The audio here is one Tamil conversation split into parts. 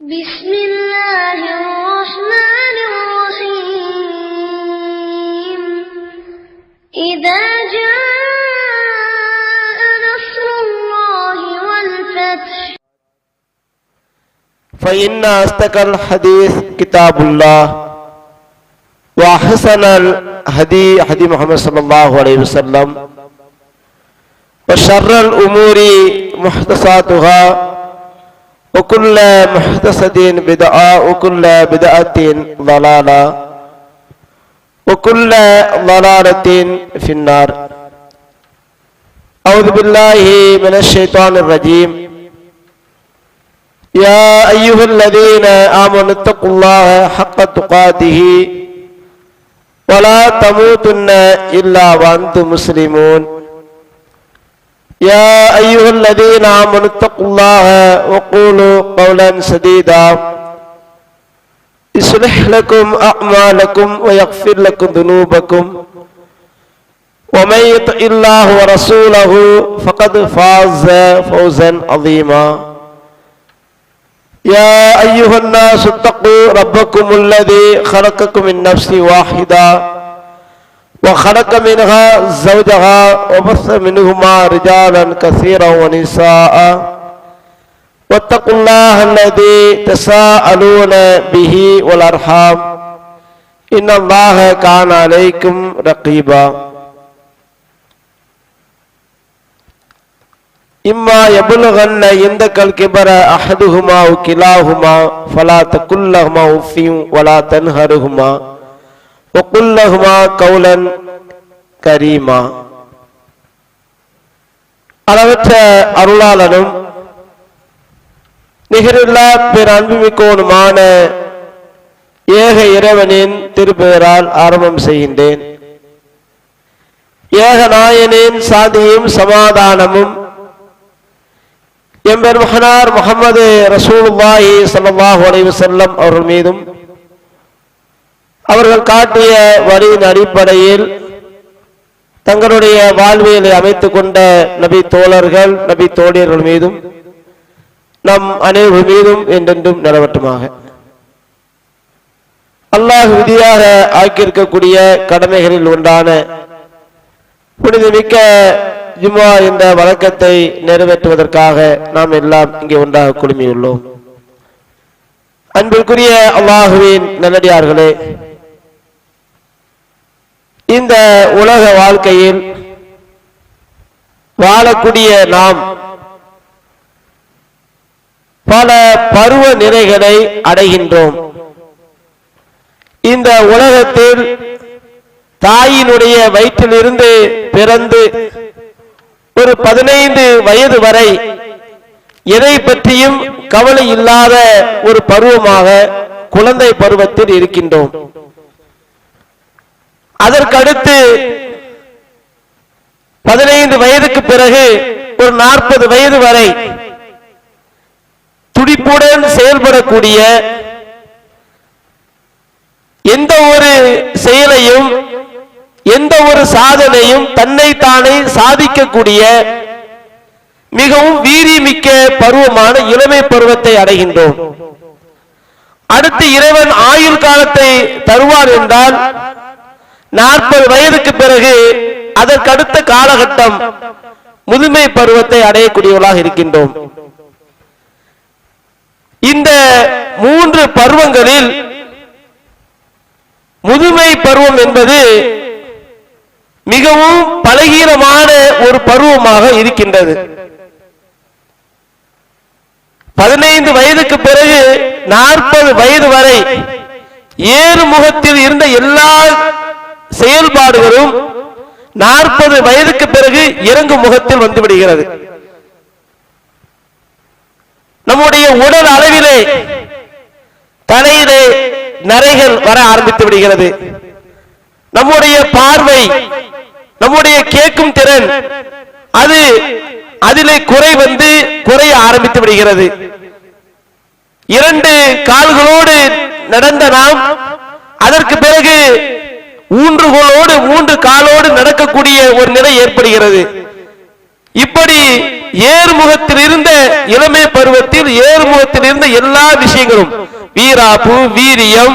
بسم الله الرحمن الرحيم إذا جاء نصر الله والفتح فإن أصدق الحديث كتاب الله وأحسن الهدي هدي محمد صلى الله عليه وسلم وشر الأمور محدثاتها وكل محدثة بدعة وكل بدعة ضلالة وكل ضلالة في النار. أعوذ بالله من الشيطان الرجيم. يا أيها الذين آمنوا اتقوا الله حق تقاته ولا تموتن إلا وأنتم مسلمون. يا أيها الذين آمنوا اتقوا الله وقولوا قولا سديدا يصلح لكم أعمالكم ويغفر لكم ذنوبكم ومن يطع الله ورسوله فقد فاز فوزا عظيما. يا أيها الناس اتقوا ربكم الذي خلقكم من نفس واحدة وخلق منها زوجها وبث منهما رجالا كثيرا ونساء واتقوا الله الذي تساءلون به والأرحام إن الله كان عليكم رقيبا. إما يبلغن عندك الكبر أحدهما أو كلاهما فلا تقل لهما أف ولا تنهرهما وقل لهما قولا كريما. அளவற்ற அருளாளனும் நிகரில்லா பேரன்புமிக்கோனுமான ஏக இறைவனின் திருப்பெயரால் ஆரம்பம் செய்கின்றேன். ஏக நாயனின் சாந்தியும் சமாதானமும் எம்பெருமகனார் முஹம்மது ரசூலுல்லாஹி ஸல்லல்லாஹு அலைஹி வஸல்லம் அவர்கள் மீதும் அவர்கள் காட்டிய வழியின் அடிப்படையில் தங்களுடைய வாழ்வியலை அமைத்துக் கொண்ட நபி தோழர்கள் நபி தோழியர்கள் மீதும் நம் அனைவர்கள் மீதும் என்றென்றும் நிலவட்டுமாக. அல்லாஹ் விதியாக ஆக்கியிருக்கக்கூடிய கடமைகளில் ஒன்றான புனிதமிக்க ஜும்ஆ என்ற வழக்கத்தை நிறைவேற்றுவதற்காக நாம் எல்லாம் இங்கே ஒன்றாக குழுமியுள்ளோம். அன்பிற்குரிய அல்லாஹுவின் நல்லடியார்களே, இந்த உலக வாழ்க்கையில் வாழக்கூடிய நாம் பல பருவ நிறைகளை அடைகின்றோம். இந்த உலகத்தில் தாயினுடைய வயிற்றிலிருந்து பிறந்து ஒரு 15 வயது வரை எதை பற்றியும் கவலை இல்லாத ஒரு பருவமாக குழந்தை பருவத்தில் இருக்கின்றோம். அதற்கடுத்து 15 வயதுக்கு பிறகு ஒரு 40 வயது வரை துடிப்புடன் செயல்படக்கூடிய, எந்த ஒரு செயலையும் எந்த ஒரு சாதனையும் தன்னைத்தானே சாதிக்கக்கூடிய மிகவும் வீரியமிக்க பருவமான இளமை பருவத்தை அடைகின்றோம். அடுத்து இறைவன் ஆயுள் காலத்தை தருவார் என்றால் 40 வயதுக்கு பிறகு அதற்கடுத்த காலகட்டம் முதுமை பருவத்தை அடையக்கூடியவர்களாக இருக்கின்றோம். இந்த 3 பருவங்களில் முதுமை பருவம் என்பது மிகவும் பலகீனமான ஒரு பருவமாக இருக்கின்றது. 15 வயதுக்கு பிறகு 40 வயது வரை ஏறு முகத்தில் இருந்த எல்லா செயல்பாடுகளும் 40 வயதுக்கு பிறகு இறங்கு முகத்தில் வந்துவிடுகிறது. நம்முடைய உடல் அளவிலே தலையிலே நரைகள் வர ஆரம்பித்து விடுகிறது. நம்முடைய பார்வை, நம்முடைய கேட்கும் திறன் அதிலே குறைய ஆரம்பித்து விடுகிறது. 2 கால்களோடு நடந்த நாம் அதற்கு பிறகு ஊன்றுகோலோடு 3 காலோடு நடக்கக்கூடிய ஒரு நிலை ஏற்படுகிறது. இப்படி ஏறுமுகத்தில் இருந்த இளமை பருவத்தில் ஏறுமுகத்தில் இருந்த எல்லா விஷயங்களும் வீராப்பு, வீரியம்,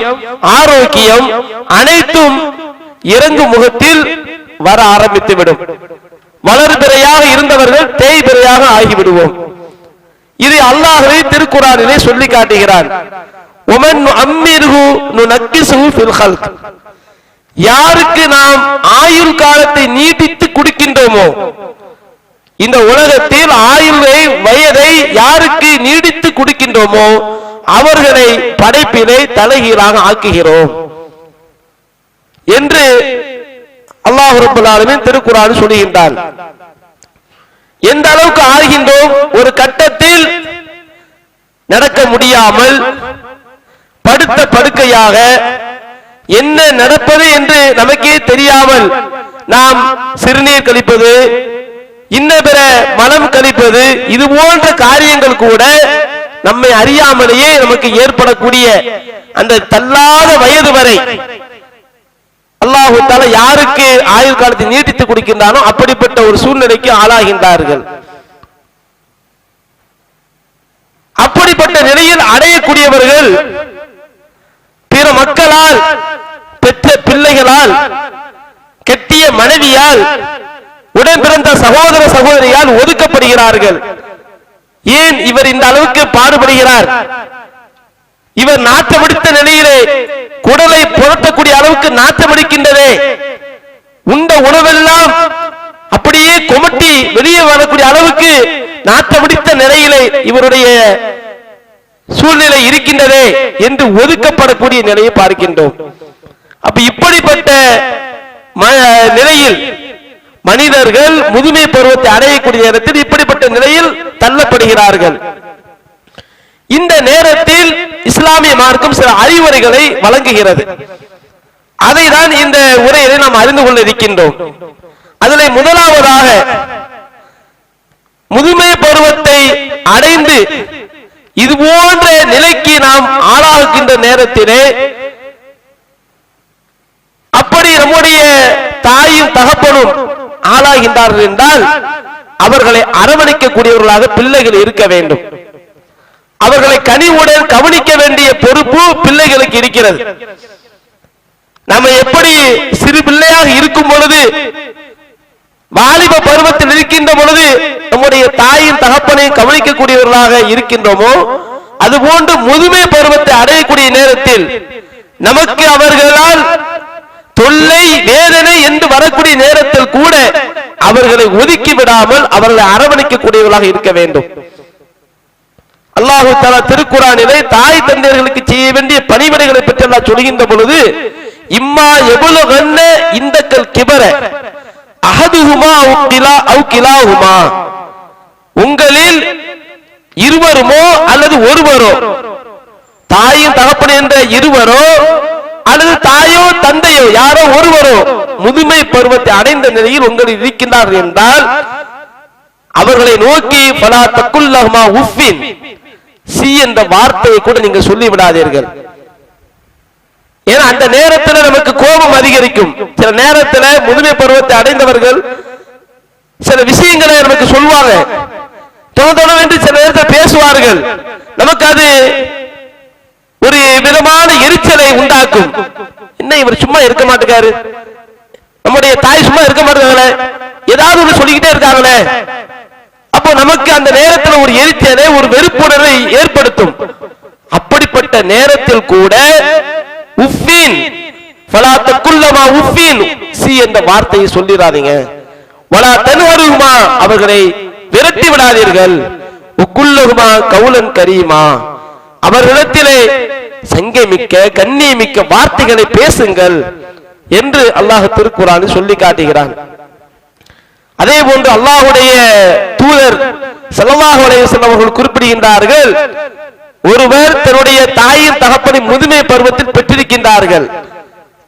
ஆரோக்கியம் அனைத்தும் இறங்கு முகத்தில் வர ஆரம்பித்துவிடும். வளர்பிறையாக இருந்தவர்கள் தேய்பிறையாக ஆகிவிடுவோம். இது அல்லாஹ்வே திருக்குர்ஆனிலே சொல்லி காட்டுகிறான். ஒமன் அம்மிர்ஹு நுனக்கிஸு ஃபில் ஹல்க். யாருக்கு நாம் ஆயுள் காலத்தை நீட்டித்து கொடுக்கின்றோமோ, இந்த உலகத்தில் ஆயுளை வயதை யாருக்கு நீடித்து கொடுக்கின்றோமோ அவர்களை படைப்பிலே தலைகீழாக ஆக்குகிறோம் என்று அல்லாஹ் ரப்பல் ஆலமீன் திருக்குர்ஆனில் சொல்லுகின்றான். எந்த அளவுக்கு ஆகின்றோம்? ஒரு கட்டத்தில் நடக்க முடியாமல் படுத்த படுக்கையாக என்ன நடப்பது என்று நமக்கே தெரியாமல் நாம் சிறுநீர் கழிப்பது, இன்ன பிற மலம் கழிப்பது, இது போன்ற காரியங்கள் கூட நம்மை அறியாமலேயே நமக்கு ஏற்படக்கூடிய அந்த தள்ளாத வயது வரை அல்லாஹ் தஆலா யாருக்கு ஆயுள் காலத்தை நீட்டித்து கொடுக்கின்றானோ அப்படிப்பட்ட ஒரு சூழ்நிலைக்கு ஆளாகின்றார்கள். அப்படிப்பட்ட நிலையில் அடையக்கூடியவர்கள் பிற மக்களால், பெற்ற பிள்ளைகளால், கெட்டிய மனைவியால், உடன் பிறந்த சகோதர சகோதரியால் ஒதுக்கப்படுகிறார்கள். ஏன் இவர் இந்த அளவுக்கு பாடுபடுகிறார்? இவர் நாற்றமடித்த நிலையிலே குடலை புரட்டக்கூடிய அளவுக்கு நாற்றமடிக்கின்றதே, உண்ட உணவெல்லாம் அப்படியே கொமட்டி வெளியே வரக்கூடிய அளவுக்கு நாற்றமடித்த நிலையிலே இவருடைய சூழ்நிலை இருக்கின்றதே என்று ஒதுக்கப்படக்கூடிய நிலையை பார்க்கின்றோம். அப்ப இப்படிப்பட்ட நிலையில் மனிதர்கள் முதுமை பருவத்தை அடையக்கூடிய நேரத்தில் இப்படிப்பட்ட நிலையில் தள்ளப்படுகிறார்கள். இந்த நேரத்தில் இஸ்லாமிய மார்க்கம் சில அறிவுரைகளை வழங்குகிறது. அதை தான் இந்த உரையிலே நாம் அறிந்து கொள்ள இருக்கின்றோம். அதிலே முதலாவதாக முதுமை பருவத்தை அடைந்து இது போன்ற நிலைக்கு நாம் ஆளாகின்ற நேரத்திலே அப்படி நம்முடைய தாயும் தகப்பனும் ஆளாகின்றார்கள் என்றால் அவர்களை அரவணைக்கக்கூடியவர்களாக பிள்ளைகள் இருக்க வேண்டும். அவர்களை கனிவுடன் கவனிக்க வேண்டிய பொறுப்பு பிள்ளைகளுக்கு இருக்கிறது. நம்ம எப்படி சிறு பிள்ளையாக இருக்கும் பொழுது, வாலிப பருவத்தில் இருக்கின்ற பொழுது நம்முடைய தாயின் தகப்பனையும் கவனிக்கக்கூடியவர்களாக இருக்கின்றோமோ, அதுபோன்று முதுமை பருவத்தை அடையக்கூடிய நேரத்தில் நமக்கு அவர்களால் தொல்லை வேதனை என்று வரக்கூடிய நேரத்தில் கூட அவர்களை ஒதுக்கி விடாமல் அவர்களை அரவணைக்கக்கூடியவர்களாக இருக்க வேண்டும். அல்லாஹு தஆலா திருக்குர்ஆனிலே தாய் தந்தையர்களுக்கு செய்ய வேண்டிய பணிவிடைகளை பற்றி அல்லாஹ் சொல்கின்ற பொழுது, இம்மா யபுலுகன்ன இந்தக்கல் கிபர அஹதுஹுமா அவு கிலாஹுமா, உங்களில் இருவருமோ அல்லது ஒருவரோ, தாயும் தகப்பன் என்ற இருவரோ அல்லது தாயோ தந்தையோ யாரோ ஒருவரோ முதுமை பருவத்தை அடைந்த நிலையில் உங்களில் இருக்கின்றார்கள் என்றால் அவர்களை நோக்கி ஃபலா தக்குல்லஹுமா உஃபின், சி என்ற வார்த்தையை கூட நீங்க சொல்லி விடாதீர்கள். ஏன்னா அந்த நேரத்தில் நமக்கு கோபம் அதிகரிக்கும். சில நேரத்தில் முதுமை பருவத்தை அடைந்தவர்கள் சில விஷயங்களை நமக்கு சொல்வாங்க, என்று சில நேரத்தில் பேசுவார்கள். நமக்கு அது ஒரு விதமான எரிச்சலை உண்டாக்கும். என்ன இவர் சும்மா இருக்க மாட்டேங்காரு, நம்முடைய தாய் சும்மா இருக்க மாட்டேங்காங்களே, ஏதாவது ஒன்று சொல்லிக்கிட்டே இருக்காங்களே. அப்போ நமக்கு அந்த நேரத்தில் ஒரு எரிச்சலை, ஒரு வெறுப்புணர்வை ஏற்படுத்தும். அப்படிப்பட்ட நேரத்தில் கூட உஃபின் ஃபலா தக்குல்லமா உஃபின், சி என்ற வார்த்தையை சொல்லிடாதீங்க. வலா தன்ஹருமா, அவர்களை விரட்டி விடாதீர்கள். உக்குல்லஹுமா கவுலன் கரீமா, அவர்களிடத்திலே சங்கை மிக்க கண்ணிய மிக்க வார்த்தைகளை பேசுங்கள் என்று அல்லாஹ் திருக்குர்ஆனில் சொல்லி காட்டுகிறான். அதே போன்று அல்லாஹ்வுடைய தூதர் ஸல்லல்லாஹு அலைஹி வஸல்லம் அவர்கள் குறிப்பிடுகின்றார்கள், ஒருவர் தன்னுடைய தாயின் தகப்பனை முதுமை பருவத்தில் பெற்றிருக்கின்றார்கள்.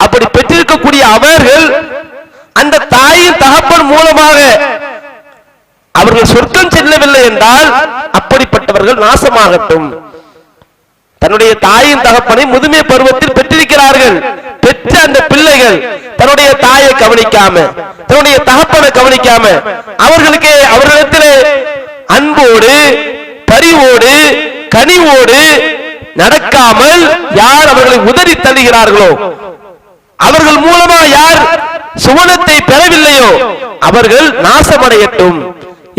அப்படி பெற்றிருக்கக்கூடிய அவர்கள் அந்த தாயின் தகப்பன் மூலமாக அவர்கள் சொர்க்கம் செல்லவில்லை என்றால் அப்படிப்பட்டவர்கள் நாசமாகட்டும். தன்னுடைய தாயின் தகப்பனை முதுமை பருவத்தில் பெற்றிருக்கிறார்கள். பெற்ற அந்த பிள்ளைகள் தன்னுடைய தாயை கவனிக்காம, தன்னுடைய தகப்பனை கவனிக்காம, அவர்களிடத்திலே அன்போடு பரிவோடு கனிவோடு நடக்காமல் யார் அவர்களை உதறி தள்ளுகிறார்களோ, அவர்கள் மூலமா யார் சுவனத்தை பெறவில்லையோ அவர்கள் நாசமடையட்டும்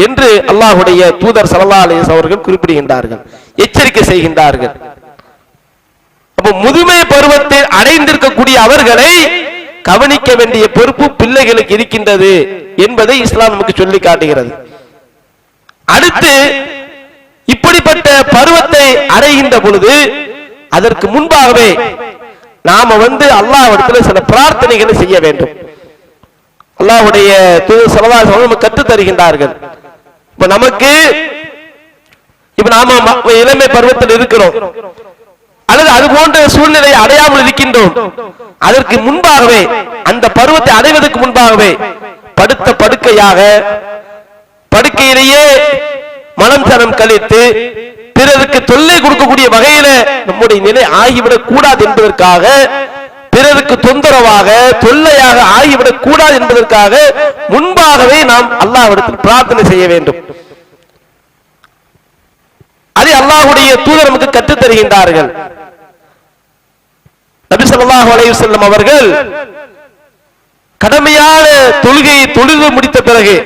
என்று அல்லாஹ்வுடைய தூதர் ஸல்லல்லாஹு அலைஹி வஸல்லம் அவர்கள் குறிப்பிடுகின்றார்கள், எச்சரிக்கை செய்கின்றார்கள். அப்ப முதுமை பருவத்தை அடைந்திருக்கக்கூடிய அவர்களை கவனிக்க வேண்டிய பொறுப்பு பிள்ளைகளுக்கு இருக்கின்றது என்பதை இஸ்லாம் நமக்கு சொல்லி காட்டுகிறது. அடுத்து இப்படிப்பட்ட பருவத்தை அடைகின்ற பொழுது அதற்கு முன்பாகவே நாம அல்லாஹ்விடத்தில் சில பிரார்த்தனைகளை செய்ய வேண்டும். அல்லாஹ்வுடைய தூதர் ஸல்லல்லாஹு அலைஹி வஸல்லம் நமக்கு கற்றுத் தருகின்றார்கள். இப்ப நமக்கு நாம இளமை பருவத்தில் இருக்கிறோம் அல்லது அது போன்ற சூழ்நிலை அடையாமல் இருக்கின்றோம். அதற்கு முன்பாகவே அந்த பருவத்தை அடைவதற்கு முன்பாகவே படுத்த படுக்கையாக படுக்கையிலேயே மனம் சனம் கழித்து பிறருக்கு தொல்லை கொடுக்கக்கூடிய வகையில நம்முடைய நிலை ஆகிவிடக் கூடாது என்பதற்காக, பிறருக்கு தொந்தரவாக தொல்லையாக ஆகிவிடக் கூடாது என்பதற்காக முன்பாகவே நாம் அல்லாஹ்விடத்தில் பிரார்த்தனை செய்ய வேண்டும். அதை அல்லாஹ்வுடைய தூதர் நமக்கு கற்றுத் தருகின்றார்கள். நபி ஸல்லல்லாஹு அலைஹி வஸல்லம் அவர்கள் கடமையான தொழுகையை தொழுது முடித்த பிறகு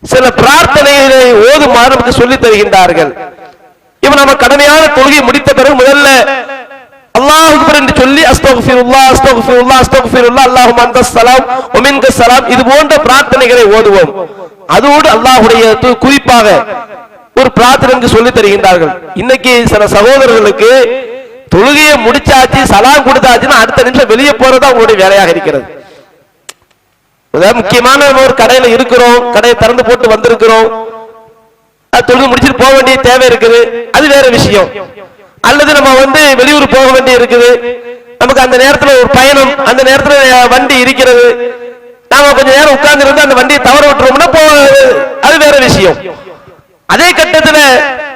சில பிரார்த்தனைகளை ஓதுமாறு நமக்கு சொல்லித் தருகின்றார்கள். இப்ப நம்ம கடமையான தொழுகை முடித்த பிறகு முதல்ல அல்லாஹ் அக்பர் என்று சொல்லி அஸ்தக்ஃபிருல்லாஹ் அஸ்தக்ஃபிருல்லாஹ் அஸ்தக்ஃபிருல்லாஹ் அல்லாஹும்ம அன்தஸ் ஸலாம் வ மின்கஸ் ஸலாம் இது போன்ற பிரார்த்தனைகளை ஓதுவோம். அதோடு அல்லாஹ்வுடைய குறிப்பாக ஒரு பிரார்த்தனை சொல்லி தருகின்றார்கள். இன்னைக்கு சில சகோதரர்களுக்கு தொழுகையை முடிச்சாச்சு சலாம் கொடுத்தாச்சுன்னா அடுத்த நிமிஷம் வெளியே போறது அவங்களுடைய வேலையாக இருக்கிறது. முக்கியமான ஒரு கடையில இருக்கிறோம், கடையை திறந்து போட்டு வந்திருக்கிறோம், தொழுகை முடிச்சுட்டு போக வேண்டிய தேவை இருக்குது, அது வேற விஷயம். அல்லது நம்ம வெளியூர் போக வேண்டிய இருக்குது, நமக்கு அந்த நேரத்துல ஒரு பயணம், அந்த நேரத்துல வண்டி இருக்கிறது, நாம கொஞ்ச நேரம் உட்கார்ந்து இருந்து அந்த வண்டியை தவற விட்டுறோம்னா அது வேற விஷயம். அதே கட்டத்துல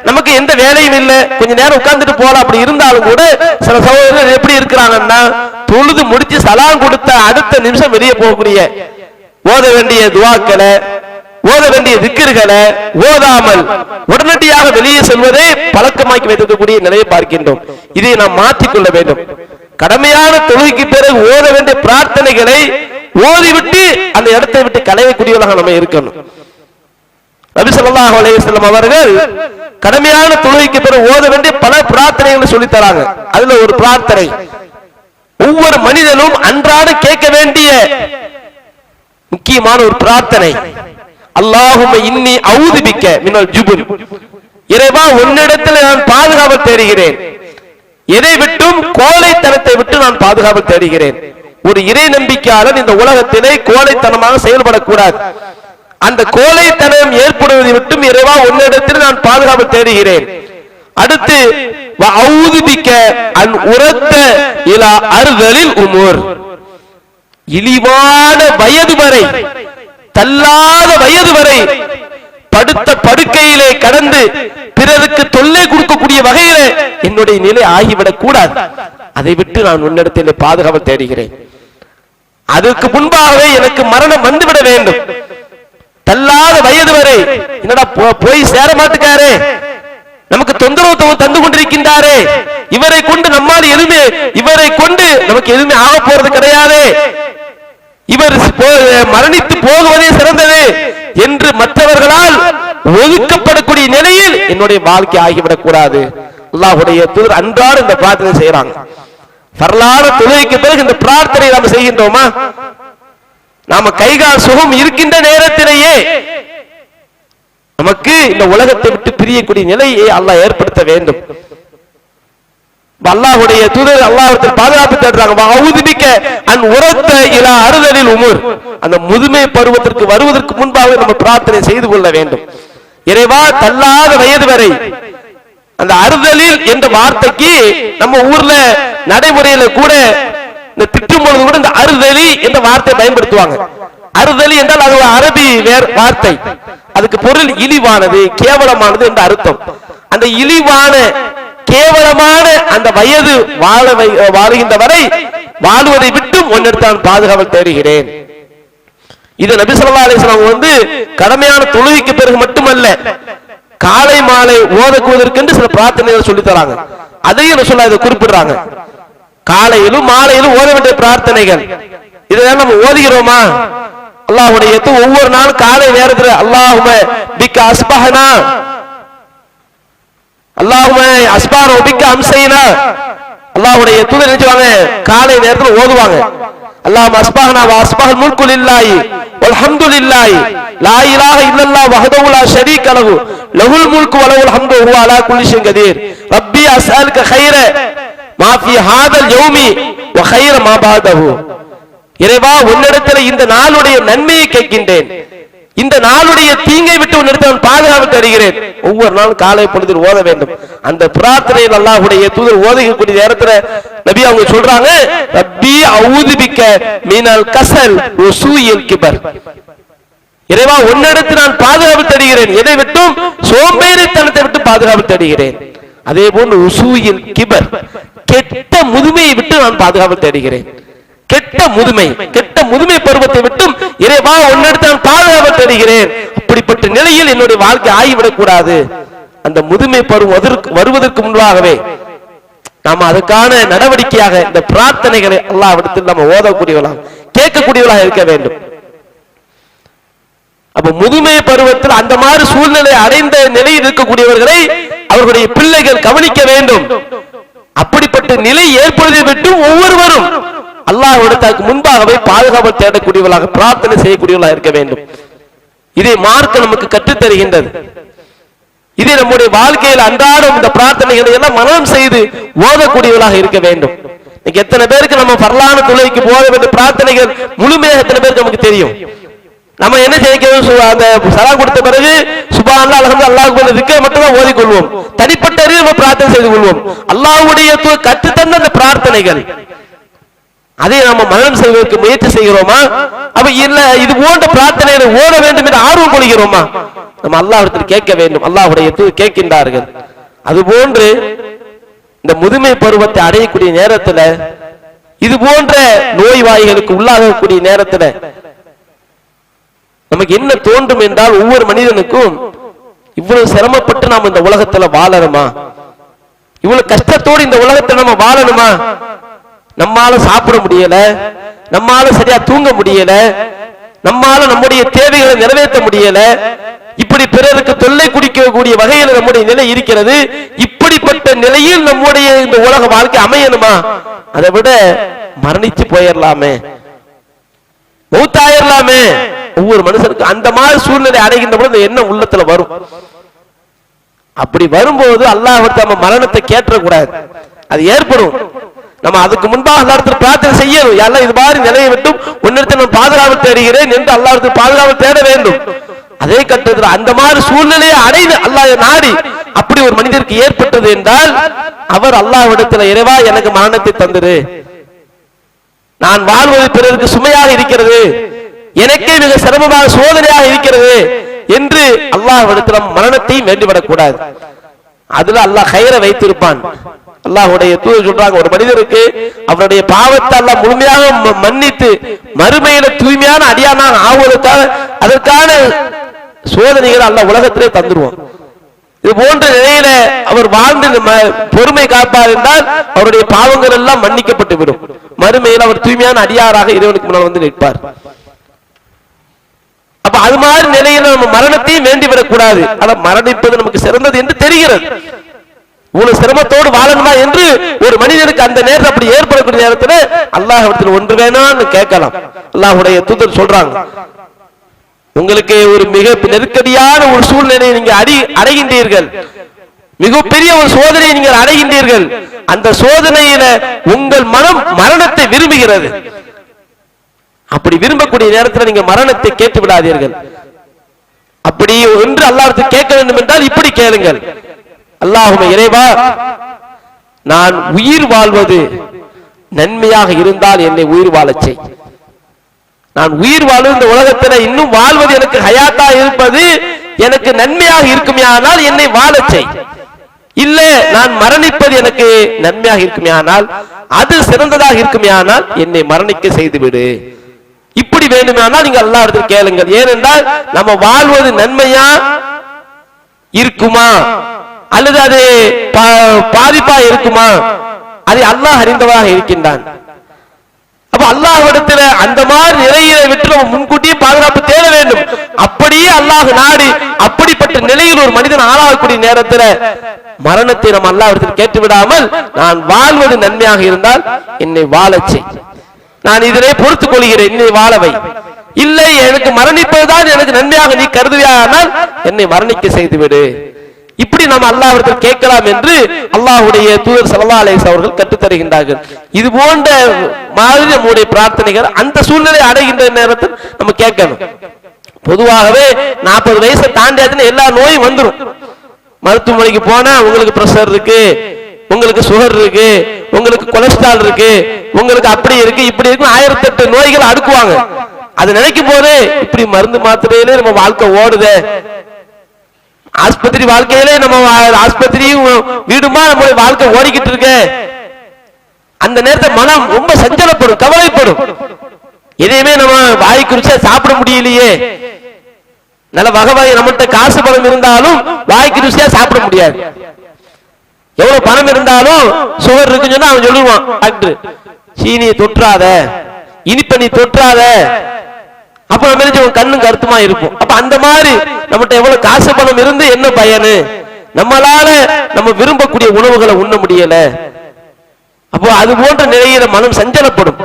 நமக்கு எந்த வேலையும் இல்லை, கொஞ்ச நேரம் உட்கார்ந்துட்டு போலாம் அப்படி இருந்தாலும் கூட சில சகோதரர்கள் எப்படி இருக்கிறாங்கன்னா தொழுது முடிச்சு சலாம் கொடுத்த அடுத்த நிமிஷம் வெளியே போகக்கூடிய ஓத வேண்டிய துஆக்களை ஓத வேண்டிய திக்ர்களை ஓதாமல் உடனடியாக வெளியே செல்வதே பழக்கமாக்கி வைத்திருக்கக்கூடிய நிலையை பார்க்கின்றோம். இதை நாம் மாற்றிக்கொள்ள வேண்டும். கடமையான தொழுகைக்கு பிறகு ஓத வேண்டிய பிரார்த்தனைகளை ஓதிவிட்டு அந்த இடத்தை விட்டு களையக்கூடியவர்களாக நம்ம இருக்கணும். நபி ஸல்லல்லாஹு அலைஹி வஸல்லம் அவர்கள் கடமையான தொழுகைக்கு பிறகு ஓத வேண்டிய பல பிரார்த்தனைகளை சொல்லித் தராங்க. அதுல ஒரு பிரார்த்தனை ஒவ்வொரு மனிதனும் அன்றாட கேட்க வேண்டிய முக்கியமான ஒரு பிரார்த்தனை, அல்லாஹும்ம இன்னி அஊது பிக்க மினல் ஜுபுன், இறைவா உன்னிடத்தில் நான் பாதுகாப்பு தேடுகிறேன், எதை விட்டும் கோழைத்தனத்தை விட்டு நான் பாதுகாப்பு தேடுகிறேன். ஒரு இறை நம்பிக்கையாளர் இந்த உலகத்திலே கோழைத்தனமாக செயல்படக்கூடாது. அந்த கோழைத்தனம் ஏற்படுவதை விட்டும் இறைவா உன்னிடத்தில் நான் பாதுகாப்பு தேடுகிறேன். அடுத்து வஅஊது பிக்க அன் உரத்த இலா அர்தலில் உமூர், இழிவான வயது வரை தள்ளாத வயது வரை படுத்த படுக்கையிலே கடந்து பிறருக்கு தொல்லை கொடுக்கக்கூடிய வகையில என்னுடைய நிலை ஆகிவிடக் கூடாது. அதை விட்டு நான் உன்னிடத்தில் பாதுகாப்பு தேடுகிறேன். அதற்கு முன்பாகவே எனக்கு மரணம் வந்துவிட வேண்டும். தள்ளாத வயது வரை என்னடா போய் சேர மாட்டுக்காரே, நமக்கு தொந்தரவு தந்து கொண்டிருக்கின்றாரே, இவரை கொண்டு நம்மால் எதுவுமே இவரை கொண்டு நமக்கு எதுவுமே ஆக போறது கிடையாது, இவர் மரணித்து போகுவதே சிறந்தது என்று மற்றவர்களால் ஒதுக்கப்படக்கூடிய நிலையில் என்னுடைய வாழ்க்கை ஆகிவிடக் கூடாது. அல்லாஹ்வுடைய தூதர் அன்றாட இந்த பிரார்த்தனை செய்யறாங்க. பரலான தொழுகைக்கு பிறகு இந்த பிரார்த்தனை நாம செய்கின்றோமா? நாம கைகால் சுகம் இருக்கின்ற நேரத்திலேயே நமக்கு இந்த உலகத்தை விட்டு பிரியக்கூடிய நிலையை அல்லாஹ் ஏற்படுத்த வேண்டும். அல்லாஹ்வுடைய தூதர் அல்லாஹ்விடத்தில் பாதுகாப்பு தேடுறாங்க. வஅஊது பிக்க அன் உரத்த இலா அர்தலில் உமூர், அந்த முதுமை பருவத்திற்கு வருவதற்கு முன்பாக நம்ம பிரார்த்தனை செய்து கொள்ள வேண்டும். இறைவா தள்ளாத வயது வரை, அந்த அர்தலில் என்ற வார்த்தைக்கு நம்ம ஊர்ல நடைமுறையில கூட இந்த திட்டும் பொழுது கூட இந்த அர்தலி என்ற வார்த்தை பயன்படுத்துவாங்க. அர்தலி என்றால் அது அரபி வார்த்தை, அதுக்கு பொருள் இழிவானது கேவலமானது என்ற அர்த்தம். அந்த இழிவான கேவலமான அந்த வயது வாழுகின்ற வரை வாழ்வதை விட்டும் உன்னிடத்தில் பாதுகாவல் தேடுகிறேன். இது நபி ஸல்லல்லாஹு அலைஹி வஸல்லம் வந்து கடமையான தொழுகைக்கு பிறகு மட்டுமல்ல, காலை மாலை ஓதக்குவதற்கு சில பிரார்த்தனைகள் சொல்லி தராங்க. அதையும் ரசூலுல்லாஹ் இதை குறிப்பிடுறாங்க. காலையிலும் மாலையிலும் ஓத வேண்டிய பிரார்த்தனைகள் இதெல்லாம் நம்ம ஓதுகிறோமா? அல்லாஹ்வுடைய ஒவ்வொரு நாளும் காலை நேரத்தில் அல்லாஹும்ம பிக்க அஸ்பஹனா, அல்லாஹும்ம அஸ்பஹனா பிக்க அம்சைனா, அல்லாஹ்வுடைய தூதர் நினைச்சுவாங்க காலை நேரத்தில் ஓதுவாங்க. அல்லாஹும்ம அஸ்பஹனா வ அஸ்பஹல் முல்கு லில்லாஹி வல்ஹம்துலில்லாஹி லா இலாஹ இல்லல்லாஹ் வஹ்தஹு லா ஷரீக லஹு லஹுல் முல்கு வ லஹுல் ஹம்து வ ஹுவ அலா குல்லி ஷைஇன் கதீர் ரப்பி அஸ்அலுக கைர மா ஃபீ ஹாதல் யௌமி வ கைர மா பஅதஹு. இறைவா, உன்னிடத்தில் இந்த நாளுடைய நன்மையை கேட்கின்றேன், இந்த நாளுடைய தீங்கை விட்டு உன்னிடத்தில் நான் பாதுகாப்பு தருகிறேன். ஒவ்வொரு நாளும் காலை பொழுதில் ஓத வேண்டும். அந்த பிரார்த்தனையில் அல்லாஹ்வுடைய தூதர் ஓதுகக்கூடிய நேரத்தில் நபி அவங்க சொல்றாங்க, ரப்பி அஊது பிக்க மினல் கஸல் வ சூஇல் கிபர். இறைவா, உன்னிடத்தில் நான் பாதுகாப்பு தருகிறேன், எதை விட்டும்? சோம்பேறித்தனத்தை விட்டு பாதுகாப்பு தருகிறேன். அதே போன்று உசூயில் கிபர், கெட்ட முதுமையை விட்டு நான் பாதுகாப்பு தருகிறேன். கெட்ட முதுமை பருவத்தை விட்டும் இறைவா உன்னிடத்தில் நான் பாதுகாப்பு தருகிறேன். அப்படிப்பட்ட நிலையில் என்னுடைய வாழ்க்கை ஆகிவிடக் கூடாது. அந்த முதுமை பருவம் வருவதற்கு முன்பாகவே நாம அதுக்கான நடவடிக்கையாக இந்த பிரார்த்தனைகளை அல்லாஹ்விடத்தில் நம்ம ஓதக்கூடியவர்களாக கேட்கக்கூடியவர்களாக இருக்க வேண்டும். அப்ப முதுமை பருவத்தில் அந்த மாதிரி சூழ்நிலை அடைந்த நிலையில் இருக்கக்கூடியவர்களை அவர்களுடைய பிள்ளைகள் கவனிக்க வேண்டும். அப்படிப்பட்ட நிலை ஏற்படுவதை விட்டும் ஒவ்வொருவரும் அல்லாஹ்விடத்திற்கு முன்பாகவே பாதுகாப்பு தேடக்கூடியவர்களாக பிரார்த்தனை செய்யக்கூடியவர்களாக இருக்க வேண்டும். இதை மார்க்கம் நமக்கு கற்றுத் தருகின்றது. இதை நம்முடைய வாழ்க்கையில் அன்றாடம் இந்த பிரார்த்தனைகளை எல்லாம் மனனம் செய்து ஓதக்கூடியவர்களாக இருக்க வேண்டும். எத்தனை பேருக்கு நம்ம பரலான தொழுகைக்கு போக வேண்டிய பிரார்த்தனைகள் முழுமையாக எத்தனை பேருக்கு நமக்கு தெரியும்? நம்ம என்ன செய்யணும்? அந்த சலாம் கொடுத்த பிறகு சுப்ஹானல்லாஹ் அல்ஹம்துலில்லாஹ் அல்லாஹ் திக்ர் மட்டும் தான் ஓதிக்கொள்வோம். தனிப்பட்ட அறிவு நம்ம பிரார்த்தனை செய்து கொள்வோம். அல்லாஹ்வுடைய கற்றுத்தந்த அந்த பிரார்த்தனைகள் அதை நாம மனனம் செய்வதற்கு முயற்சி செய்கிறோமா? அப்ப இல்ல இது போன்ற பிரார்த்தனைகளை ஓட வேண்டும் என்று ஆர்வம் கொள்கிறோமா? நம்ம அல்லாஹ்விடத்தில் கேட்க வேண்டும். அல்லாஹ்வுடைய கேட்கின்றார்கள். அதுபோன்று இந்த முதுமை பருவத்தை அடையக்கூடிய நேரத்துல, இது போன்ற நோய்வாய்களுக்கு உள்ளாகக்கூடிய நேரத்துல நமக்கு என்ன தோன்றும் என்றால், ஒவ்வொரு மனிதனுக்கும் இவ்வளவு சிரமப்பட்டு நாம் இந்த உலகத்துல வாழணுமா? இவ்வளவு கஷ்டத்தோடு இந்த உலகத்துல நம்ம வாழணுமா? நம்மால சாப்பிட முடியல, நம்மால சரியா தூங்க முடியல, நம்மால நம்முடைய தேவைகளை நிறைவேற்ற முடியல, இப்படி பிறருக்கு தொல்லை குடிக்கக்கூடிய வகையில் நம்முடைய நிலை இருக்கிறது. இப்படிப்பட்ட நிலையில் நம்முடைய இந்த உலக வாழ்க்கை அமையணுமா? அதை விட மரணிச்சு போயிடலாமே, மௌத்தாயிரலாமே. ஒவ்வொரு மனுஷனுக்கு அந்த மாதிரி சூழ்நிலை அடைகின்ற பொழுது என்ன உள்ளத்துல வரும்? அப்படி வரும்போது அல்லாஹ்விடத்தில் நம்ம மரணத்தை கேட்கக்கூடாது. அது ஏற்படும். நம்ம அதுக்கு முன்பாக அல்லாஹ்விடத்தில் பிரார்த்தனை செய்யணும். எல்லாம் இது மாதிரி நிலையை விட்டும் உன்னிடத்தில் நான் பாதுகாப்பு தேடுகிறேன் என்று அல்லாஹ்விடத்தில் பாதுகாப்பு தேட வேண்டும். அதே கட்டத்தில் அந்த மாதிரி சூழ்நிலையை அடைந்து அல்லாஹ் நாடி அப்படி ஒரு மனிதருக்கு ஏற்பட்டது என்றால் அவர் அல்லாஹ்விடத்தில் இறைவா எனக்கு மரணத்தை தந்துரு, நான் வாழ்வது பிறருக்கு சுமையாக இருக்கிறது, எனக்கே மிக சிரமமாக சோதனையாக இருக்கிறது என்று அல்லாஹ்விடத்தில் மரணத்தை வேண்டிவிடக் கூடாது. அதுல அல்லாஹ் கைர வைத்திருப்பான். அல்லாஹ்வுடைய தூதர் சொல்றாங்க, ஒரு மனிதருக்கு அவருடைய பாவத்தை அல்லாஹ் முழுமையாக மன்னித்து மறுமையில தூய்மையான அடியானாக ஆகுவதற்காக அதற்கான சோதனைகளை அல்லாஹ் உலகத்திலே தந்துருவான். இது போன்ற நிலையில அவர் வாழ்ந்து பொறுமை காப்பார் என்றால் அவருடைய பாவங்கள் எல்லாம் மன்னிக்கப்பட்டு விடும். மறுமையில் அவர் தூய்மையான அடியாராக இறைவனுக்கு முன்னால் வந்து நிற்பார். அப்ப அது மாதிரி நிலையில நம்ம மரணத்தையும் வேண்டிவிடக் கூடாது. ஆனா மரணிப்பது நமக்கு சிறந்தது என்று தெரிகிறது. இவ்வளவு சிரமத்தோடு வாழணுமா என்று ஒரு மனிதனுக்கு அந்த நேரத்தில் அப்படி ஏற்படக்கூடிய நேரத்தில் அல்லாஹ்விடத்தில் ஒன்று வேணான்னு கேட்கலாம். அல்லாஹ்வுடைய தூதர் சொல்றாங்க, உங்களுக்கு ஒரு மிக நெருக்கடியான ஒரு சூழ்நிலையை நீங்க அடைகின்றீர்கள், மிகப்பெரிய ஒரு சோதனையை நீங்கள் அடைகின்றீர்கள். அந்த சோதனையில உங்கள் மனம் மரணத்தை விரும்புகிறது. அப்படி விரும்பக்கூடிய நேரத்தில் நீங்க மரணத்தை கேட்டு விடாதீர்கள். அப்படி ஒன்று அல்லாஹ்விடத்தில் கேட்க வேண்டும் என்றால் இப்படி கேளுங்கள், அல்லாஹும்ம இறைவா, நான் உயிர் வாழ்வது நன்மையாக இருந்தால் என்னை உயிர் வாழச் செய். நான் உயிர் வாழ்வது இந்த உலகத்தில் இன்னும் வாழ்வது எனக்கு ஹயாத்தா இருப்பது எனக்கு நன்மையாக இருக்குமே ஆனால் என்னை வாழச் செய். இல்ல நான் மரணிப்பது எனக்கு நன்மையாக இருக்குமே ஆனால் அது சிறந்ததாக இருக்குமே ஆனால் என்னை மரணிக்க செய்து விடு. இப்படி இப்படி வேண்டுமானால் நீங்க அல்லாஹ் இடத்தில் கேளுங்கள். ஏனென்றால் நம்ம வாழ்வது நன்மையா இருக்குமா அல்லது அது பாதிப்பா இருக்குமா, அதை அல்லாஹ் அறிந்தவராக இருக்கின்றான். அப்ப அல்லாஹ்விடத்துல அந்த மாதிரி நிலையை விட்டு நம்ம முன்கூட்டியே பாதுகாப்பு தேட வேண்டும். அப்படியே அல்லாஹ் நாடி அப்படிப்பட்ட நிலையில் ஒரு மனிதன் ஆளாகக்கூடிய நேரத்தில் மரணத்தை நம்ம அல்லாஹ்விடத்தில் கேட்டு விடாமல், நான் வாழ்வது நன்மையாக இருந்தால் என்னை வாழச் செய், நான் இதனை பொறுத்துக் கொள்கிறேன், என்னை வாழவை, இல்லை எனக்கு மரணிப்பதுதான் எனக்கு நன்மையாக நீ கருதுவியானால் என்னை மரணிக்க செய்து விடு. இப்படி நம்ம அல்லாஹ்விடத்தில் கேட்கலாம் என்று அல்லாஹ்வுடைய தூதர் ஸல்லல்லாஹு அலைஹி வஸல்லம் அவர்கள் கற்றுத் தருகின்றார்கள். இது போன்ற மாதிரி நம்முடைய பிரார்த்தனைகள் அந்த சூழ்நிலை அடைகின்ற நேரத்தில் நம்ம கேட்கணும். பொதுவாகவே 40 வயசை தாண்டியாச்சுன்னா எல்லா நோயும் வந்துடும். மருத்துவமனைக்கு போனா உங்களுக்கு பிரஷர் இருக்கு, உங்களுக்கு சுகர் இருக்கு, உங்களுக்கு கொலஸ்ட்ரால் இருக்கு, உங்களுக்கு அப்படி இருக்கு இப்படி இருக்கு 1008 நோய்கள் அடுக்குவாங்க. அது நினைக்கும் போது இப்படி மருந்து மாத்திரையிலே நம்ம வாழ்க்கை ஓடுதே, ஆஸ்பத்திரி வாழ்க்கையிலே நம்ம ஆஸ்பத்திரியும் வீடுமா நம்மளுடைய வாழ்க்கை ஓடிக்கிட்டு இருக்க, அந்த நேரத்தில் மனம் ரொம்ப சஞ்சலப்படும், கவலைப்படும். எதையுமே நம்ம வாய்க்கு ருசியா சாப்பிட முடியலையே, நல்ல வகை வகை நம்மகிட்ட காசு பணம் இருந்தாலும் வாய்க்கு ருசியா சாப்பிட முடியாது. எவ்வளவு பணம் இருந்தாலும் சுகர் இருக்குன்னு சொன்னா அவன் சொல்லுவான் டாக்டர், சீனியை தொற்றாத, இனிப்ப நீ தொற்றாத, அப்புறம் கண்ணும் கருத்துமா இருக்கும். அப்ப அந்த மாதிரி நம்மகிட்ட எவ்வளவு காசு பணம் இருந்து என்ன பயனு, நம்மளால நம்ம விரும்பக்கூடிய உணவுகளை உண்ண முடியல. அப்போ அது போன்ற நிலையில மனம் சஞ்சலப்படும்.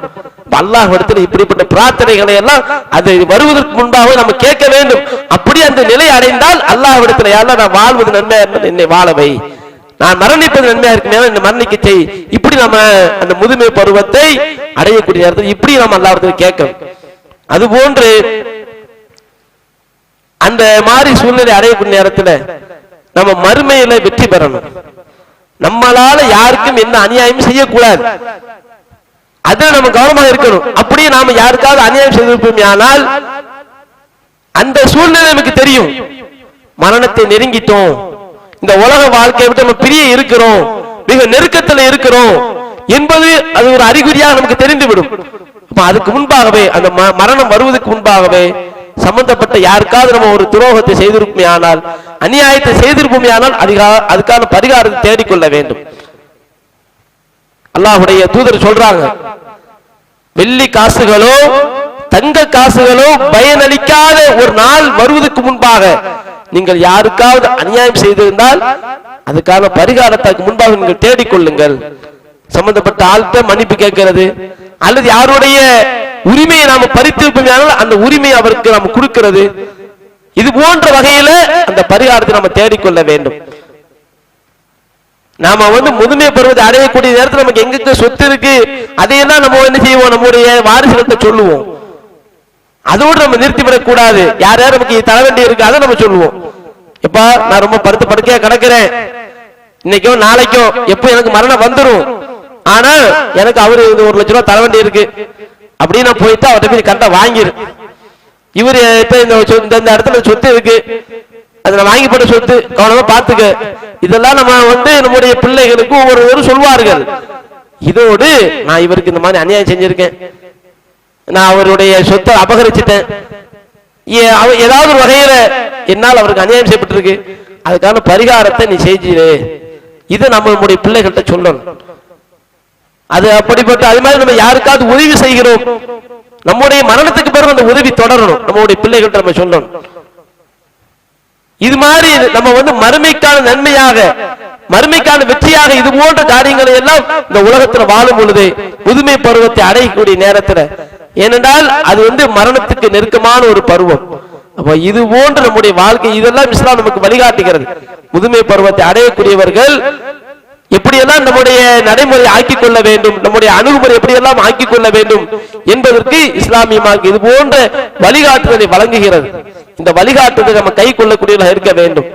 அல்லாஹ்விடத்தில் இப்படிப்பட்ட பிரார்த்தனைகளை எல்லாம் அது வருவதற்கு முன்பாக நம்ம கேட்க வேண்டும். அப்படி அந்த நிலை அடைந்தால் அல்லாஹ்விடத்தில் யாரெல்லாம் நான் வாழ்வது நன்மையா இருந்தது என்னை வாழவை, நான் மரணிப்பது நன்மையா இருக்குமே என்னை மரணிக்க செய். இப்படி நம்ம அந்த முதுமை பருவத்தை அடையக்கூடிய நேரத்தில் இப்படி நம்ம அல்லாஹ்விடத்தில் கேட்கணும். அது போன்று அந்த மாதிரி சூழ்நிலை அடையக்கூடிய நேரத்தில் நம்ம மறுமையில வெற்றி பெறணும். நம்மளால யாருக்கும் எந்த அநியாயமும் செய்யக்கூடாது, அதுல நம்ம கவனமாக இருக்கணும். அப்படியே நாம யாருக்காவது அநியாயம் செய்திருப்போம் ஆனால் அந்த சூழ்நிலை நமக்கு தெரியும், மரணத்தை நெருங்கிட்டோம், இந்த உலக வாழ்க்கையை விட்டு நம்ம பிரிய இருக்கிறோம், மிக நெருக்கத்தில் இருக்கிறோம் என்பது அது ஒரு அறிகுறியாக நமக்கு தெரிந்துவிடும். அதுக்கு முன்பாகவே அந்த மரணம் வருவதற்கு முன்பாகவே சம்பந்தப்பட்ட யாருக்காவது நம்ம ஒரு துரோகத்தை செய்திருப்போமே ஆனால், அநியாயத்தை செய்திருப்போமே ஆனால் அதுக்கான பரிகாரத்தை தேடிக்கொள்ள வேண்டும். அல்லாஹ்வுடைய தூதர் சொல்றாங்க, வெள்ளி காசுகளோ தங்க காசுகளோ பயனளிக்காத ஒரு நாள் வருவதற்கு முன்பாக நீங்கள் யாருக்காவது அநியாயம் செய்திருந்தால் அதுக்கான பரிகாரத்துக்கு முன்பாக நீங்கள் தேடிக்கொள்ளுங்கள். சம்பந்தப்பட்ட ஆள்கிட்ட மன்னிப்பு கேட்கிறது அல்லது யாருடைய உரிமையை நாம பறித்திருப்போம் அந்த உரிமையை அவருக்கு நாம் கொடுக்கிறது, இது போன்ற வகையில அந்த பரிகாரத்தை நம்ம தேடிக்கொள்ள வேண்டும். நாம முதுமை பருவத்தை அடையக்கூடிய நேரத்தில் நமக்கு எங்க சொத்து இருக்கு அதையெல்லாம் நம்ம என்ன செய்வோம், நம்முடைய வாரிசுகிட்ட சொல்லுவோம். அதோடு நம்ம நிறுத்திவிடக் கூடாது. யார் யார் நமக்கு தர வேண்டி இருக்கு அதை நம்ம சொல்லுவோம். எப்பா நான் ரொம்ப படுத்து படுக்கையா கிடக்கிறேன், இன்னைக்கோ நாளைக்கோ எப்போ எனக்கு மரணம் வந்துடும், ஆனா எனக்கு அவரு 1 லட்சம் ரூபாய் தர வேண்டி இருக்கு அப்படின்னு போயிட்டு அவர்கிட்ட போய் கரெக்டா வாங்கிரு. இவரு இப்ப இந்த இடத்துல சொத்து இருக்கு, அதை வாங்கி போட்ட சொத்து கவனமா பாத்துக்க. இதெல்லாம் நம்ம நம்முடைய பிள்ளைகளுக்கு ஒவ்வொருவரும் சொல்வார்கள். இதோடு நான் இவருக்கு இந்த மாதிரி அநியாயம் செஞ்சிருக்கேன், நான் அவருடைய சொத்தை அபகரிச்சுட்டேன், ஏதாவது ஒரு வகையில என்னால் அவருக்கு அநியாயம் செய்யப்பட்டிருக்கு, அதுக்கான பரிகாரத்தை நீ செஞ்சிரு, இது நம்மளுடைய பிள்ளைகள்கிட்ட சொல்லணும். அது அப்படிப்பட்ட அது மாதிரி நம்ம யாருக்காவது உதவி செய்கிறோம், நம்முடைய மரணத்துக்கு பிறகு அந்த உதவி தொடரணும், நம்முடைய பிள்ளைகள்கிட்ட நம்ம சொல்லணும். இது மாதிரி நம்ம மறுமைக்கான நன்மையாக மறுமைக்கான வெற்றியாக இது போன்ற காரியங்களை எல்லாம் இந்த உலகத்தில் வாழும் பொழுது முதுமை பருவத்தை அடையக்கூடிய நேரத்தில், ஏனென்றால் அது மரணத்துக்கு நெருக்கமான ஒரு பருவம். அப்ப இது போன்று நம்முடைய வாழ்க்கை இதெல்லாம் இஸ்லாம் நமக்கு வழிகாட்டுகிறது. முதுமை பருவத்தை அடையக்கூடியவர்கள் எப்படியெல்லாம் நம்முடைய நடைமுறை ஆக்கிக் கொள்ள வேண்டும், நம்முடைய அணுகுமுறை எப்படியெல்லாம் ஆக்கிக் கொள்ள வேண்டும் என்பதற்கு இஸ்லாமிய மார்க்கம் இது போன்ற வழிகாட்டுதலை வழங்குகிறது. இந்த வழிகாட்டுதலை நம்ம கை கொள்ளக்கூடியவர்களாக இருக்க வேண்டும்.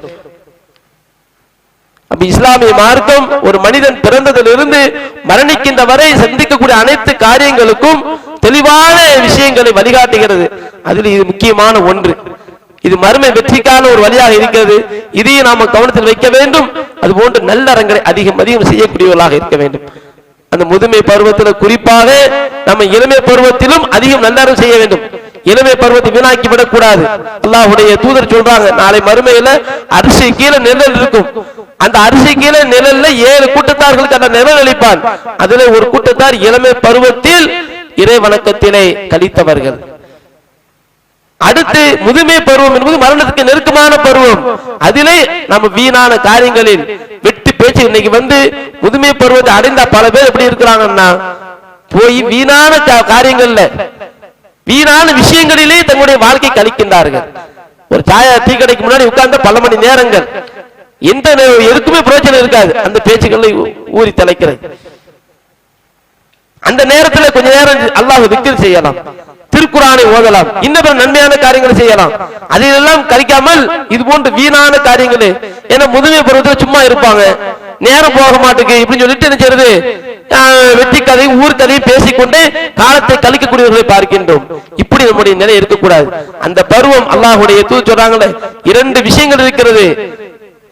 அப்ப இஸ்லாமிய மார்க்கம் ஒரு மனிதன் பிறந்ததிலிருந்து மரணிக்கின்ற வரை சந்திக்கக்கூடிய அனைத்து காரியங்களுக்கும் தெளிவான விஷயங்களை வழிகாட்டுகிறது. அதில் இது முக்கியமான ஒன்று. இது மறுமை வெற்றிக்கான ஒரு வழியாக இருக்கிறது. இதையும் நாம கவனத்தில் வைக்க வேண்டும். அதுபோன்று நல்லறங்களை அதிகம் அதிகம் செய்யக்கூடியவர்களாக இருக்க வேண்டும். அந்த முதுமை பருவத்தில் குறிப்பாக நம்ம இளமை பருவத்திலும் அதிகம் நல்லறம் செய்ய வேண்டும். இளமை பருவத்தை வீணாக்கி விடக்கூடாது. அல்லாஹ்வுடைய தூதர் சொல்றாங்க, நாளை மறுமையில அரிசி கீழே நிழல் இருக்கும். அந்த அரிசி கீழே நிழல்ல 7 கூட்டத்தார்களுக்கு அந்த நிழல் அளிப்பான். அதுல ஒரு கூட்டத்தார் இளமை பருவத்தில் இறை வணக்கத்திலே கழித்தவர்கள். அடுத்து முதுமை பருவம் என்பது மரணத்துக்கு நெருக்கமான பருவம். அதிலே நம்ம வீணான காரியங்களில் வெட்டி பேச்சு. இன்னைக்கு முதுமை பருவத்தை அடைந்த பல பேர் எப்படி இருக்கிறாங்கன்னா, போய் வீணான காரியங்கள்ல வீணான விஷயங்களிலே தங்களுடைய வாழ்க்கை கழிக்கின்றார்கள். ஒரு சாயா டீ கடைக்கு முன்னாடி உட்கார்ந்த பல மணி நேரங்கள் எந்த எதுக்குமே பிரயோஜனம் இருக்காது. அந்த பேச்சுக்களை ஊறி தலைக்கிறது. அந்த நேரத்தில் கொஞ்ச நேரம் அல்லாஹ் திக்ர் செய்யலாம், திருக்குரானை ஓதலாம், இன்னும் நன்மையான காரியங்களை செய்யலாம். அதையெல்லாம் கழிக்காமல் இது போன்ற வீணான காரியங்களே. ஏன்னா முதுமை பருவத்தில் சும்மா இருப்பாங்க, நேரம் போக மாட்டேங்குது இப்படின்னு சொல்லிட்டு என்ன செய்யறது, வெற்றி கதையும் ஊர் கதையும் பேசிக்கொண்டு காலத்தை கழிக்கக்கூடியவர்களை பார்க்கின்றோம். இப்படி நம்முடைய நிலை இருக்கக்கூடாது. அந்த பருவம் அல்லாஹ்வுடைய தூதர் சொல்றாங்களே, 2 விஷயங்கள் இருக்கிறது,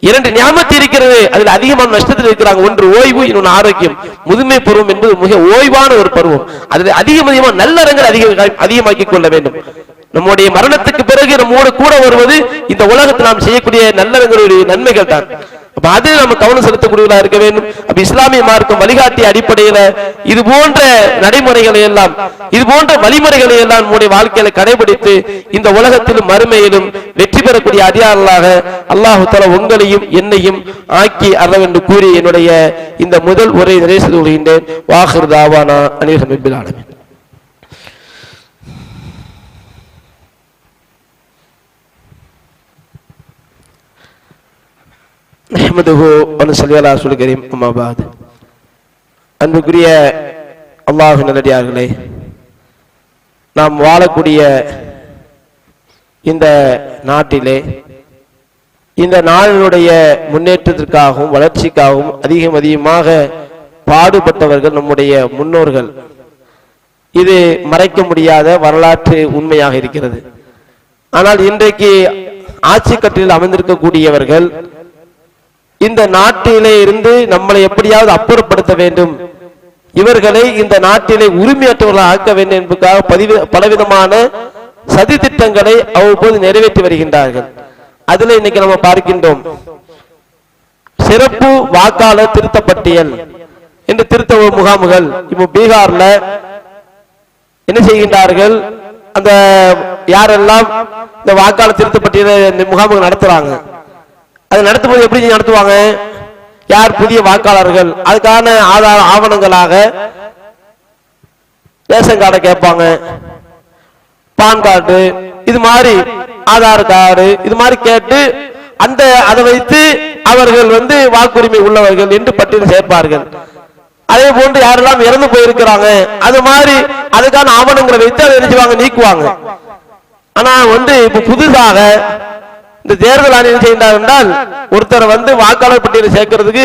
2 நியாமத்து இருக்கிறது. அதுல அதிகமான நஷ்டத்தில் இருக்கிறாங்க. ஒன்று ஓய்வு, இன்னொன்று ஆரோக்கியம். முதுமை பருவம் என்பது மிக ஓய்வான ஒரு பருவம். அதுல அதிகமாக நல்லறங்கள் அதிகமாக்கிக் கொள்ள வேண்டும். நம்முடைய மரணத்துக்கு பிறகு நம்மோடு கூட வருவது இந்த உலகத்தில் நாம் செய்யக்கூடிய நல்லறங்களுடைய நன்மைகள் தான். அது நம்ம கவனம் செலுத்தக்கூடியவர்களா இருக்க வேண்டும். அப்ப இஸ்லாமிய மார்க்கம் வழிகாட்டிய அடிப்படையில இது போன்ற நடைமுறைகளை எல்லாம், இது போன்ற வழிமுறைகளை எல்லாம் நம்முடைய வாழ்க்கையில கடைபிடித்து இந்த உலகத்திலும் மறுமையிலும் வெற்றி பெறக்கூடிய அதிகாரிகளாக அல்லாஹ் தஆலா உங்களையும் என்னையும் ஆக்கி அருள் என்று கூறி என்னுடைய இந்த முதல் உரை நிறைவு செய்து கொள்கின்றேன். வாஹிர் தாவானா அனில் ரப்பில் ஆலமீன். அன்புக்குரிய அல்லாஹ்வின் நல்லடியார்களே, நாம் வாழக்கூடிய இந்த நாட்டிலே இந்த நாளினுடைய முன்னேற்றத்திற்காகவும் வளர்ச்சிக்காகவும் அதிகமாக பாடுபட்டவர்கள் நம்முடைய முன்னோர்கள். இது மறைக்க முடியாத வரலாற்று உண்மையாக இருக்கிறது. ஆனால் இன்றைக்கு ஆட்சி கட்டில் அமர்ந்திருக்கக்கூடியவர்கள் இந்த நாட்டிலே இருந்து நம்மளை எப்படியாவது அப்புறப்படுத்த வேண்டும், இவர்களை இந்த நாட்டிலே உரிமையற்றவர்களாக ஆக்க வேண்டும் என்பதற்காக பலவிதமான சதி திட்டங்களை அவ்வப்போது நிறைவேற்றி வருகின்றார்கள். அதுல இன்னைக்கு நம்ம பார்க்கின்றோம், சிறப்பு வாக்காளர் திருத்த பட்டியல் என்று திருத்த முகாம்கள். இப்போ பீகார்ல என்ன செய்கின்றார்கள், அந்த யாரெல்லாம் இந்த வாக்காளர் திருத்த பட்டியல் முகாம்கள் நடத்துறாங்க, அதை நடத்தும்போது எப்படி நடத்துவாங்க, யார் புதிய வாக்காளர்கள் அதுக்கான ஆதார ஆவணங்களாக ரேஷன் கார்டை கேட்பாங்க, பான் கார்டு, இது மாதிரி ஆதார் கார்டு, இது மாதிரி கேட்டு அதை வைத்து அவர்கள் வாக்குரிமை உள்ளவர்கள் என்று பட்டியல் சேர்ப்பார்கள். அதே போன்று யாரெல்லாம் இறந்து போயிருக்கிறாங்க அது மாதிரி அதுக்கான ஆவணங்களை வைத்து அதை நினைச்சுவாங்க, நீக்குவாங்க. ஆனா இப்ப புதுசாக இந்த தேர்தல் ஆணையம் என்ன செய்கிறார் என்றால், ஒருத்தரை வாக்காளர் பட்டியலில் சேர்க்கிறதுக்கு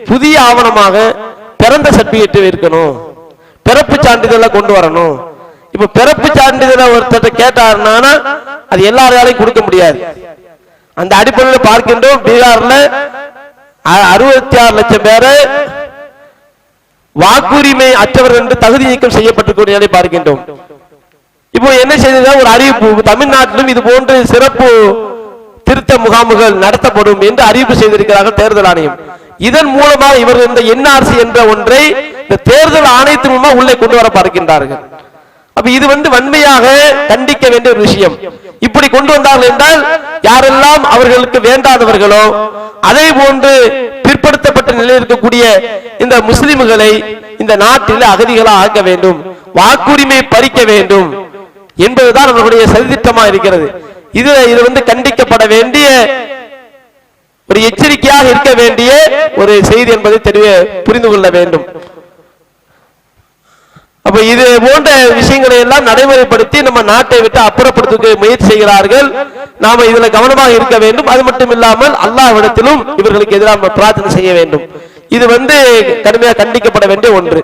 புதிய ஆவணமாக பிறந்த சர்டிபிகேட் இருக்கணும், பிறப்பு சான்றிதழை கொண்டு வரணும். இப்ப பிறப்பு சான்றிதழை ஒருத்தர் கேட்டாருன்னா அது எல்லாராலையும் கொடுக்க முடியாது. அந்த அடிப்படையில் பார்க்கின்றோம், பீகார்ல 66 லட்சம் பேரை வாக்குரிமை அற்றவர் என்று தகுதி நீக்கம் செய்யப்பட்டிருக்கிறதை பார்க்கின்றோம். இப்போ என்ன செய்தது, ஒரு அறிவிப்பு, தமிழ்நாட்டிலும் இது போன்று சிறப்பு திருத்த முகாம்கள் நடத்தப்படும் என்று அறிவிப்பு செய்திருக்கிறார்கள் தேர்தல் ஆணையம். இதன் மூலமாக இவர்கள் இந்த என்ஆர்சி என்ற ஒன்றை இந்த தேர்தல் ஆணையத்தின் மூலமாக உள்ளே கொண்டு வர பார்க்கின்றார்கள். அப்ப இது வன்மையாக கண்டிக்க வேண்டிய ஒரு விஷயம். இப்படி கொண்டு வந்தார்கள் என்றால் யாரெல்லாம் அவர்களுக்கு வேண்டாதவர்களோ, அதே போன்று பிற்படுத்தப்பட்ட நிலையில் இருக்கக்கூடிய இந்த முஸ்லிம்களை இந்த நாட்டில் அகதிகளாக ஆக்க வேண்டும், வாக்குரிமை பறிக்க வேண்டும் என்பதுதான் அவர்களுடைய சதித்திட்டமாக இருக்கிறது. இது கண்டிக்கப்பட வேண்டிய ஒரு எச்சரிக்கையாக இருக்க வேண்டிய ஒரு செய்தி என்பதை புரிந்து கொள்ள வேண்டும். அப்ப இது போன்ற விஷயங்களை எல்லாம் நடைமுறைப்படுத்தி நம்ம நாட்டை விட்டு அப்புறப்படுத்த முயற்சி செய்கிறார்கள். நாம இதுல கவனமாக இருக்க வேண்டும். அது மட்டும் இல்லாமல் அல்லாஹ்விடத்திலும் இவர்களுக்கு எதிராக பிரார்த்தனை செய்ய வேண்டும். இது கடுமையாக கண்டிக்கப்பட வேண்டிய ஒன்று.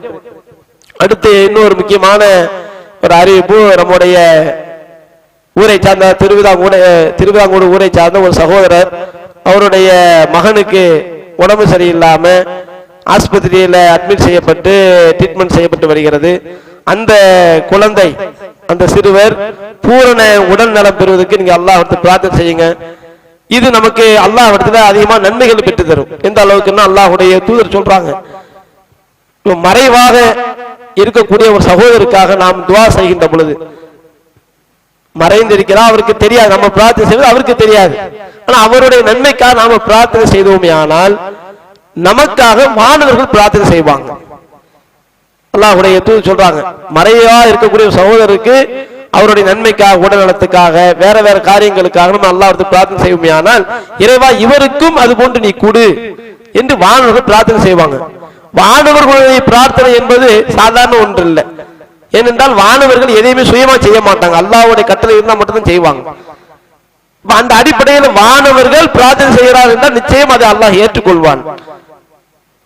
அடுத்து இன்னொரு முக்கியமான ஒரு அறிவிப்பு, நம்முடைய ஊரை சார்ந்த திருவிதாங்கூடு ஊரை சார்ந்த ஒரு சகோதரர், அவருடைய மகனுக்கு உடம்பு சரியில்லாம ஆஸ்பத்திரியில அட்மிட் செய்யப்பட்டு ட்ரீட்மெண்ட் செய்யப்பட்டு வருகிறது. அந்த குழந்தை, அந்த சிறுவர் பூரண உடல் நலம் பெறுவதற்கு நீங்க அல்லாஹ் இடத்துல பிரார்த்தனை செய்யுங்க. இது நமக்கு அல்லாஹ் இடத்துல அதிகமா நன்மைகள் பெற்று தரும். எந்த அளவுக்குன்னா அல்லாஹுடைய தூதர் சொல்றாங்க, மறைவாக இருக்கக்கூடிய ஒரு சகோதரருக்காக நாம் துவா செய்கின்ற பொழுது, மறைந்திருக்கிறார் அவருக்கு தெரியாது, நம்ம பிரார்த்தனை செய்வது அவருக்கு தெரியாது, ஆனா அவருடைய நன்மைக்காக நாம பிரார்த்தனை செய்தோமே ஆனால் நமக்காக மாணவர்கள் பிரார்த்தனை செய்வாங்க. அல்லாஹ்வுடைய தூதர் சொல்றாங்க, மறைவா இருக்கக்கூடிய சகோதரருக்கு அவருடைய நன்மைக்காக, உடல் நலத்துக்காக, வேற வேற காரியங்களுக்காக நம்ம அல்லாஹ் பிரார்த்தனை செய்வோமே ஆனால் இறைவா இவருக்கும் அது போன்று நீ கொடு என்று வானவர்கள் பிரார்த்தனை செய்வாங்க. வானவர்களுடைய பிரார்த்தனை என்பது சாதாரண ஒன்று இல்லை. ஏனென்றால் வானவர்கள் எதையுமே சுயமா செய்ய மாட்டாங்க, அல்லாஹ்வுடைய கட்டளை இருந்தால் மட்டும்தான் செய்வாங்க. அந்த அடிப்படையில் வானவர்கள் பிரார்த்தனை செய்கிறார் என்றால் நிச்சயம் அதை அல்லாஹ் ஏற்றுக்கொள்வான்.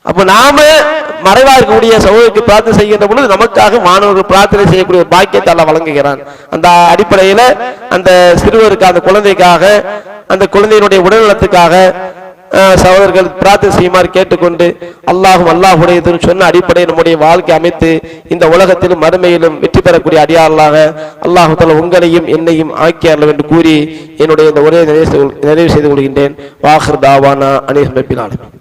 அப்ப நாம மறைவா இருக்கக்கூடிய சகோதரருக்கு பிரார்த்தனை செய்கின்ற பொழுது நமக்காக மாணவர்கள் பிரார்த்தனை செய்யக்கூடிய ஒரு பாக்கியத்தை அல்லாஹ் வழங்குகிறான். அந்த அடிப்படையில அந்த சிறுவருக்கு, அந்த குழந்தைக்காக, அந்த குழந்தையினுடைய உடல்நலத்துக்காக சகோதரர்கள் பிரார்த்தனை செய்யுமாறு கேட்டுக்கொண்டு அல்லாஹுடைய சொன்ன அடிப்படையில் நம்முடைய வாழ்க்கை அமைத்து இந்த உலகத்திலும் மறுமையிலும் வெற்றி பெறக்கூடிய அடியார்களாக அல்லாஹு தஆலா உங்களையும் என்னையும் ஆக்கியார்கள் என்று கூறி என்னுடைய இந்த உரையை நிறைவு செய்து கொள்கின்றேன். வாஹிர் தாவானா அனில் ரப்பில் ஆலமீன்.